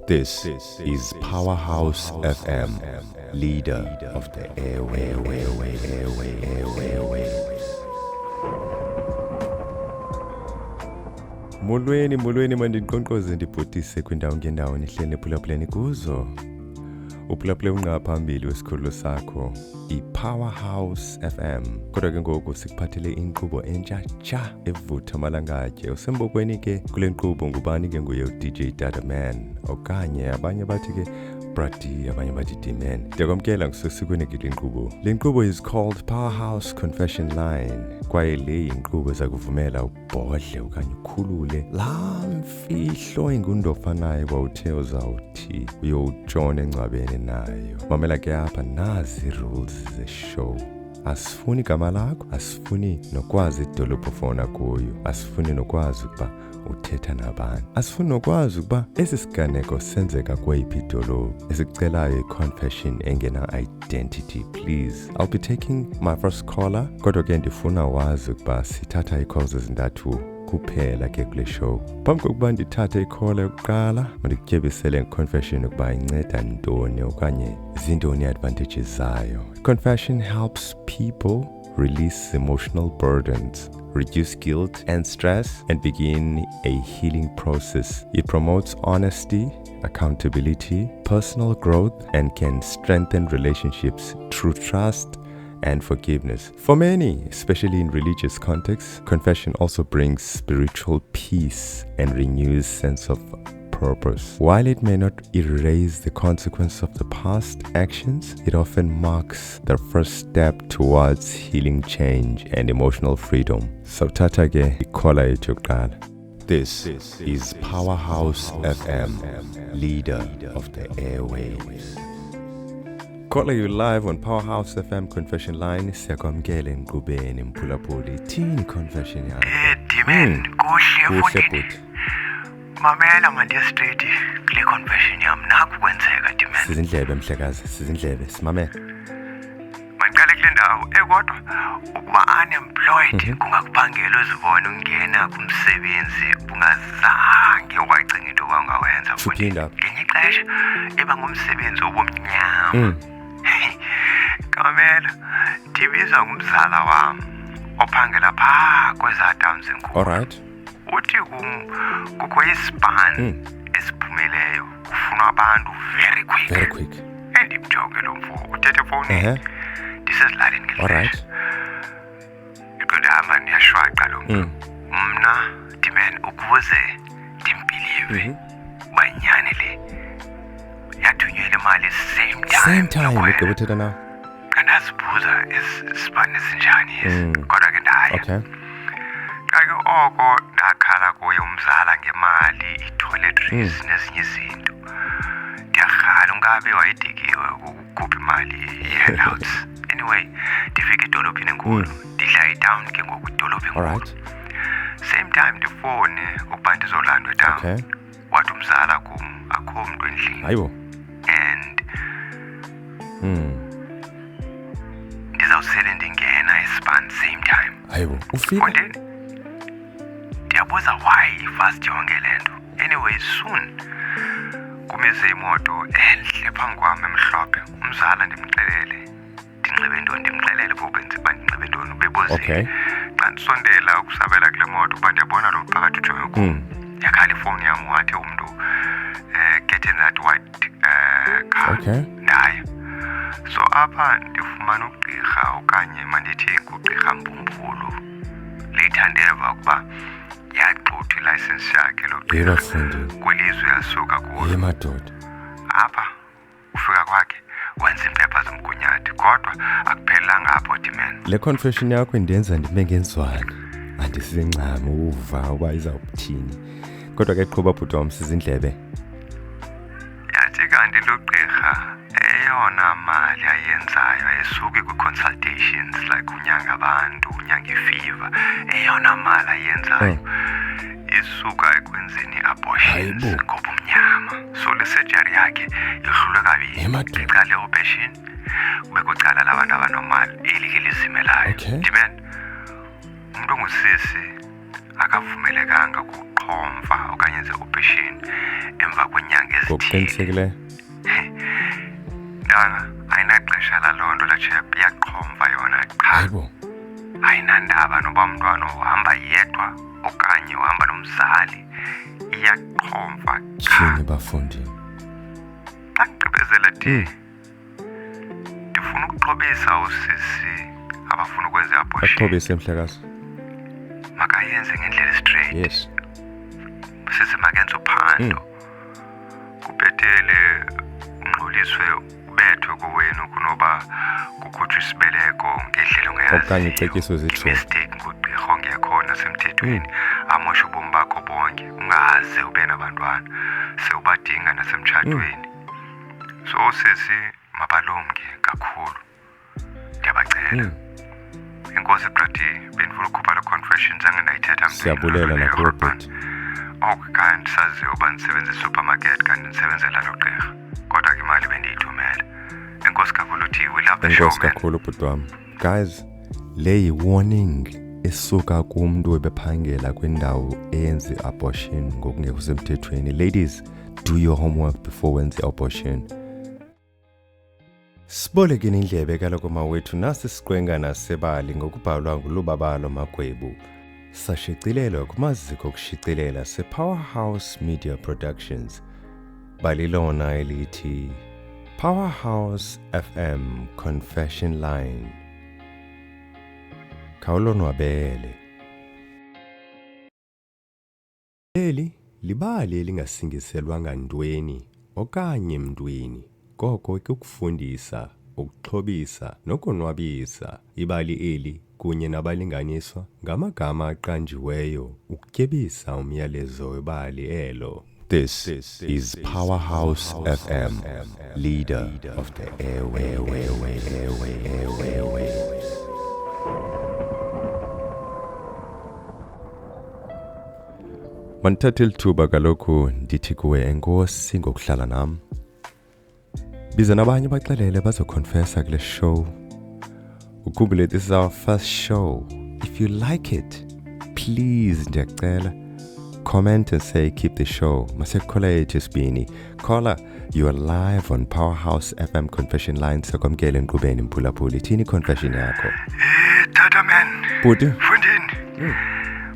This is Powerhouse FM, leader of the airway. Molweni mandinqonqoze ndibhotise kwindawo ngendawo nihlele ephulaphuleni kuzo. Uphulaphule unqa phambili wesikhululo sakho, i-Powerhouse FM. Kodwa ke ngoku sikuphathele inkqubo entsha evutha amalangatye. Usembokweni ke kule nkqubo ngubani ke nguye uDJ Dadaman, okanye abanye bathi ke Brady, abanye bathi D-Man. Ndiyakwamkela ngisesikweni ke le nkqubo. Le nkqubo is called Powerhouse Confession Line. Kwaye le inkqubo eza kuvumela ubhodle okanye ukhulule laa mfihlo ingundofanayo wawuthe uzawuthi uyowutshona engcwabeni nayo. Mamela ke apha nazi rules ze-show. Asifuni igama lakho, asifuni nokwazi idolophu ofuna kuyo, asifuni nokwazi ukuba uthetha nabani, asifuni nokwazi ukuba esi siganeko senzeka kweyiphi idolophu. Esikucelayo i-confession engena-identity, please. I'll be taking my first caller, kodwa ke ndifuna wazi ukuba sithatha ii-calls ezintathu kuphela ke kule show. Phambi kokuba ndithathe ikhola yokuqala, mandikutyebisele nge-confession ukuba inceda ntoni okanye zintoni i-advantages zayo. Confession helps people release emotional burdens, reduce guilt and stress, and begin a healing process. It promotes honesty, accountability, personal growth, and can strengthen relationships through trust and forgiveness. For many, especially in religious contexts, confession also brings spiritual peace and renews sense of purpose. While it may not erase the consequence of the past actions, it often marks the first step towards healing, change, and emotional freedom. So tata ke ikola yethu yokuqala. This is Powerhouse FM, leader of the airwaves. Calling you live on Powerhouse FM Confession Line. Siyakwamkela enkqubeni mphulaphuli. Thini confession yakho? D-Man, kuhle bhuti. Mamela manje straight kule confession yami nakho kwenzeka D-Man. Sizindlebe mhlekazi, sizindlebe simamela. Mangiqale kule ndawo kodwa ukuba unemployed kungakuphangela uzibone ungena kumsebenzi ungazange wacinga into ongawenza. Suphinda. Ngenye ixesha eba ngumsebenzi obomnyama. Kamela, ndibiza ngumzala wami ophangela phaa kweza towns enkulu. Alright. Uthi kukho ispan esiphumileyo kufuna abantu very quick. Endimjoke lo mfo uthethe efowunini. Ndisezilalini ngeli. Alright. Iqondama niyashwaqa lo mntu. Mna D-Man ukuze ndimbelieve banyane le yathunyelwa imali Same time ke uthetha nawe. Kandazibuza isibane sinjani kodwa ke ndaye. Okay. Kake oko ndakhala kuye umzala ngemali, i-toiletries nezinye izinto. Ndiyarhala ungabe wayidikiwe ukukhupha imali ye-handouts. Anyway, ndifika edolophini enkulu, ndidla i-town ke ngoku idolophi enkulu. Alright. Same time ndifone ukuba ndizolandwa e-town. Okay. Wathi umzala kum akho mntu endlini. Hayibo. And ndizawusele ndingena espan same time. Hayibo. Ufika? Ondeni? Ndiyabuza why fast yonke le nto. Anyway, soon kumise imoto enhle phambi kwami emhlophe. Umzala ndimxelele. Ndinxibe ntoni? Ndimxelele bobenze bandinxibe ntoni ubebozile. Okay. Xa ndisondela ukusabela kule moto uba ndiyabona lo phakathi ujonge kum. Yakhala ifowuni yam wathi umntu get in that white car. Okay. Ndaye. So apha ndifumana ugqirha okanye mandithi ngugqirha Mbumbulu later ndeva ukuba yaxuthwa ilicense yakhe lo gqirha kwelizwe yasuka kulo. Yemadoda. Apha ufika kwakhe wenza impepha zomgunyathi kodwa akuphelanga apho D-Man. Le confession yakho indenza ndibe ngenzwana. Andisincama uva uba izawuthini. Kodwa ke qhuba bhuti wam sizindlebe. Yathi kanti lo gqirha eyona mali ayenzayo esuke kwi-consultations like unyanga abantu, unyanga i-fever, eyona mali ayenzayo isuka ekwenzeni i-abortions ngobumnyama. So le surgery yakhe ihlulwe kabili. Icala le-operation kube kucala labantu abanomali elike lizimelayo. Okay. D-Man, umuntu ongusisi akavumelekanga iyaqhomfa okanye yenze operation emva kwenyanga ezithile. Ngokuqinisekileyo? Ntanga ayinaxesha laloo nto lachep, iyaqhomfa yona qha. Hayibo. Ayinandaba noba umntwana uhamba yedwa okanye uhamba nomzali, iyaqhomfa qha. Tyhini bafundi. Xa ngigqibezela ndifuna ukuxhobisa usisi abafuna ukwenza i-abortion. Axhobise mhlekazi. Makayenze ngendlela straight. Yes. Sisi makenze uphando. Kubhetele ungxoliswe ubethwe kowenu kunoba kukhutshwe isibeleko ngendlela ongayazi. Okanye icetyiso zethu. Mistake ngugqirha ongekho nasemthethweni amoshe ubomi bakho bonke ungaze ube nabantwana sewubadinga nasemtshatweni. So sisi mabalumke kakhulu. Ndiyabacela. Inkosi brati benifuna ukukhupha la confession zange ndayithetha mntwini. Siyabulela nakuRobert. Kanti saziyo uba ndisebenza i-supermarket kanti ndisebenzela lo gqirha. Kodwa ke imali bendiyithumele. Enkosi kakhulu uthi we love the show, Enkosi man. kakhulu bhuti wam. Guys, le yi-warning esuka kumntu ebephangela kwindawo eyenza i-abortion ngokungekho semthethweni. Ladies, do your homework before wenze i-abortion. Sibolekeni indlebe kaloku mawethu nasi siqwengana sebali ngokubhalwa ngulubabalo Magwebu. Sashicilelwa kumaziko okushicelela sePowerhouse Media Productions. Balilona elithi Powerhouse FM Confession Line. Khawulonwabele. Leli libali elingasingiselwanga ntweni okanye mntwini. Koko ikukufundisa, ukuxhobisa nokonwabisa. Ibali eli kunye nabalinganiswa ngamagama aqanjiweyo ukutyebisa umyalezo webali elo. This is Powerhouse FM, leader of the airwaves. Mandithathe lithuba kaloku ndithi kuwe enkosi ngokuhlala nam. Biza nabanye baxelele bazoconfessa kule show. Ukhumbule this is our first show. If you like it, please ndiyacela comment and say keep the show. Masekhola yethu sibini. Caller, you are live on Powerhouse FM Confession Line. Sakwamkele enkqubeni mphulaphuli. Thini confession yakho? Tata man. Bhuti. Mfundini.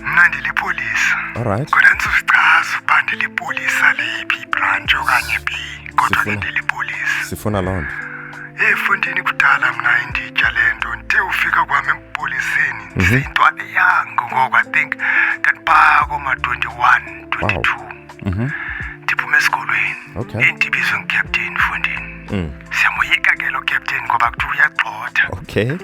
Mna ndilipolisa. Alright. Kodwa ndizosichaza uba ndilipolisa leyiphi ibranch okanye phi. Kodwa ndilipolisa. Sifuna loo nto. Mfundini kudala mna inditya le nto nte ufika kwam empoliseni ndiseyintwana yangu ngoku I think ndandiphaa koma-21, 22. Ndiphume esikolweni. Okay. Ndibizwe ngicaptain mfundini. Siyamoyika ke lo captain ngoba kuthiwa uyagxotha. Okay.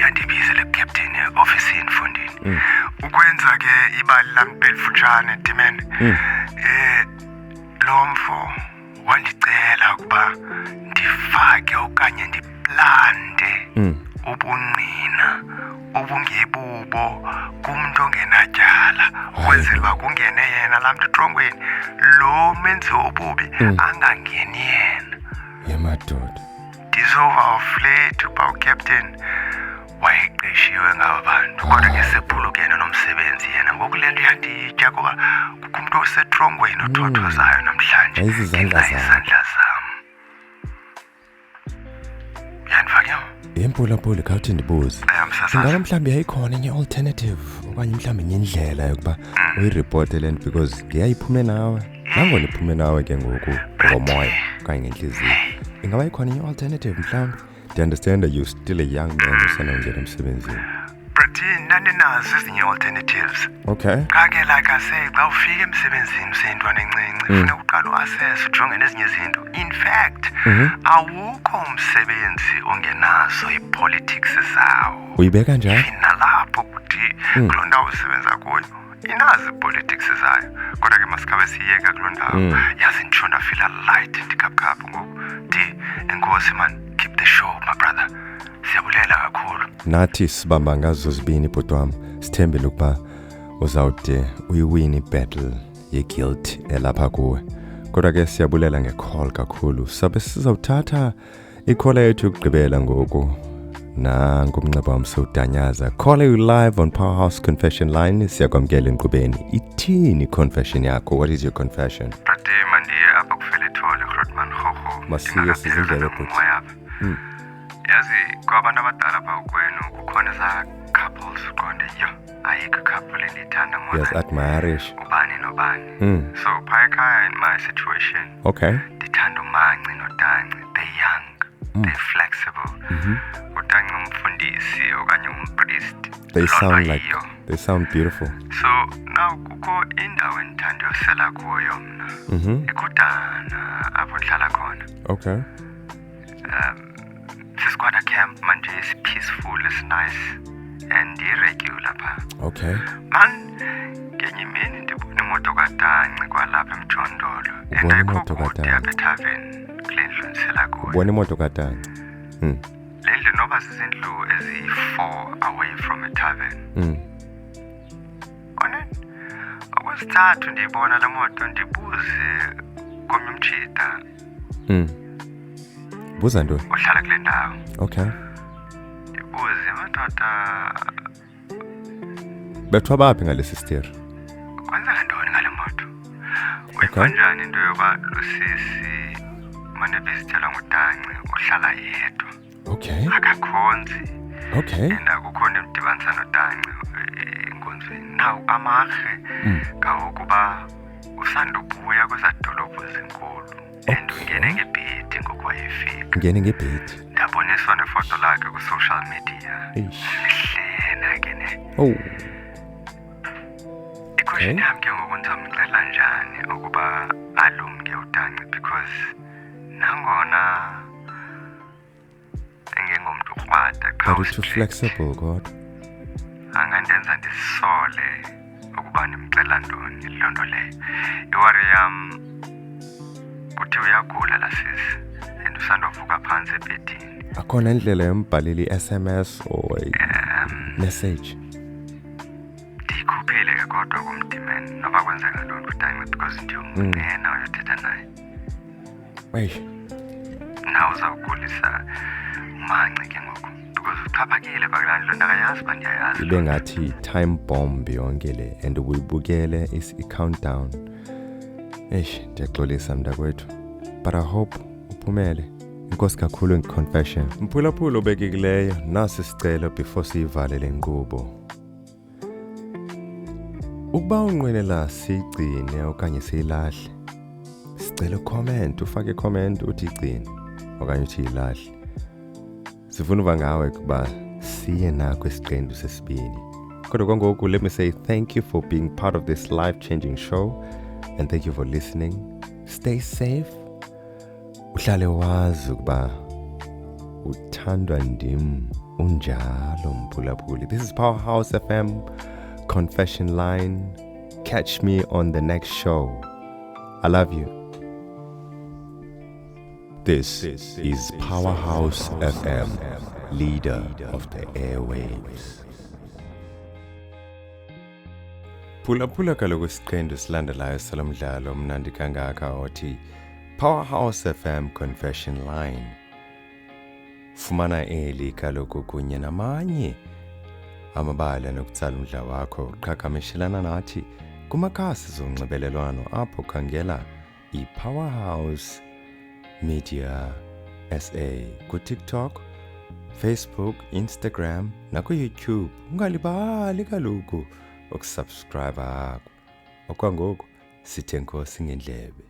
Yandibize le captain ofisini mfundini. Ukwenza ke ibali lam belifutshane dimen. Lo mfo wandicela ukuba ndifake okanye ndiplante ubungqina obungebubo kumntu ongenatyala ukwenzela uba kungene yena laa mntu etrongweni lo menzi obubi angangeni yena. Yemadoda. Ndizova uflate uba ucaptain wayeqeshiwe ngaba bantu kodwa ke sephulukene nomsebenzi yena ngoku le nto yanditya kuba kukho umntu osetrongweni othothozayo namhlanje. Izandla zam. Yanifake? Yempula-mpula khawuthi ndibuze. Ingaba mhlawumbi yayikhona enye alternative okanye mhlawumbi enye indlela yokuba uyiripote le nto because ngiyayiphume nawe. Nangona iphume nawe ke ngoku ngomoya okanye ngenhliziyo. Ingaba ikhona enye alternative mhlawumbi? I understand that you're still a young man usanongena emsebenzini. Brati, ndandinazo ezinye alternatives. Okay. Kake like I say, xa ufika emsebenzini useyintwana encinci, ufuna uqala uassess ujonge nezinye izinto. In fact, awukho umsebenzi ongenazo ipolitics zawo. Uyibeka njalo? Nalapho kuthi kuloo ndawo usebenza kuyo inazo ipolitics zayo. Kodwa ke masikhabe siyeka kuloo ndawo. Yazi nditsho ndafila light ndikapkhaphu ngoku. Enkosi man, keep the show my brother. Siyabulela kakhulu. Nathi sibamba ngazo zibini bhuti wam. Sithembele ukuba uzawude uyiwini battle ye-guilt elapha kuwe. Kodwa ke siyabulela nge-call kakhulu. Sabe sizawuthatha i-call yethu yokugqibela ngoku. nangu umnceba wami sewudanyaza. Call you live on Powerhouse Confession Line. Siyakwamkela enqubeni. Ithini confession yakho? What is your confession? Brate mandiye apha kufele thole Grootman Gogo. Masiye sizindlela futhi. Yazi kwabantu abadala apha kwenu kukhona za couples uqonde yo ayikho couple endithanda more. Yes, admirish. Ubani nobani. So phaya ekhaya in my situation. Okay. Ndithanda uManci noDanci. They young. They're flexible. uDanci umfundisi okanye umpriest. They sound beautiful. So now kukho indawo endithanda uyosela kuyo mna. Ikudana apho ndihlala khona. Okay. Sisquad camp manje is peaceful, it's nice and irregular pha. Okay. Man, ngenye imini ndibona imoto kaDanci kwalapha eMjondolo. Ubona imoto kaDanci apha eTavern kule ndlu ndisela kuyo. Ubona imoto kaDanci. Le ndlu noba zizindlu ezi-4 away from a tavern. Okwesithathu ndiyibona le moto ndibuze komnye umtshita. Buza ntoni? Uhlala kule ndawo. Okay. Ndibuze madoda. Bethwa baphi ngalesi steri? Kwenzeka ntoni ngale moto? Uyiva njani into yoba lusisi mane bezithelwa nguDanci uhlala yedwa? Okay. Akakhonzi. Okay. And akukhona emdibanisa noDanci enkonzweni. Now amarhe ngawokuba usandubuya kweza dolophu ezinkulu. And ungene ngebhedi ngokwayefika. Ngene ngebhedi. Ndaboniswa nefoto lakhe ku-social media. Hlena ke ne. Oh. Ikhweshini yami ke ngoku ndizamcela njani ukuba alumke uDanci because nangona engengomntu ukrwada But it's too flexible, God. angandenza ndisole ukuba ndimcela ntoni loo nto leyo. Iwari yam kuthi uyagula la sisi and usandovuka phantsi ebhedini. Akhona indlela yombhaleli i-SMS or message? Ndiyikhuphile ke kodwa kumdimen noba kwenzeka ntoni kuDanci because ndiyomnqena uyothetha naye. Naw uzawugulisa uManci ke ngoku because uxhaphakile phaa ndlu ndakayazi uba ndiyayazi. Ibe ngathi time bomb yonke le and uyibukele i-countdown. Ndiyaxolisa mntakwethu. But I hope uphumele. Inkosi kakhulu ngeconfession. Mphulaphula obekekileyo nasi sicelo before siyivale le nkqubo. Ukuba unqwenela siyigcine okanye siyilahle, sicela comment, ufake comment uthi igcine okanye uthi ilahle. Sifuna uva ngawe kuba siye nakho isiqendu sesibini. Kodwa kwangoku, let me say thank you for being part of this life-changing show and thank you for listening. Stay safe. Uhlale wazi ukuba uthandwa ndim unjalo mphulaphuli. This is Powerhouse FM Confession Line. Catch me on the next show. I love you. This is Powerhouse FM, leader of the airwaves. Phulaphula kaloku isiqendu silandelayo salomdlalo mnandi kangaka othi Powerhouse FM Confession Line. Fumana eli kaloku kunye namanye amabala nokutsala umdla wakho qhagamshelana nathi kumakhasi zonxibelelwano apho khangela iPowerhouse Media SA ku-TikTok, Facebook, Instagram naku-YouTube. Ungalibali kaloku ukusubscribe akho. Okwangoku sithe nkosi ngendlebe.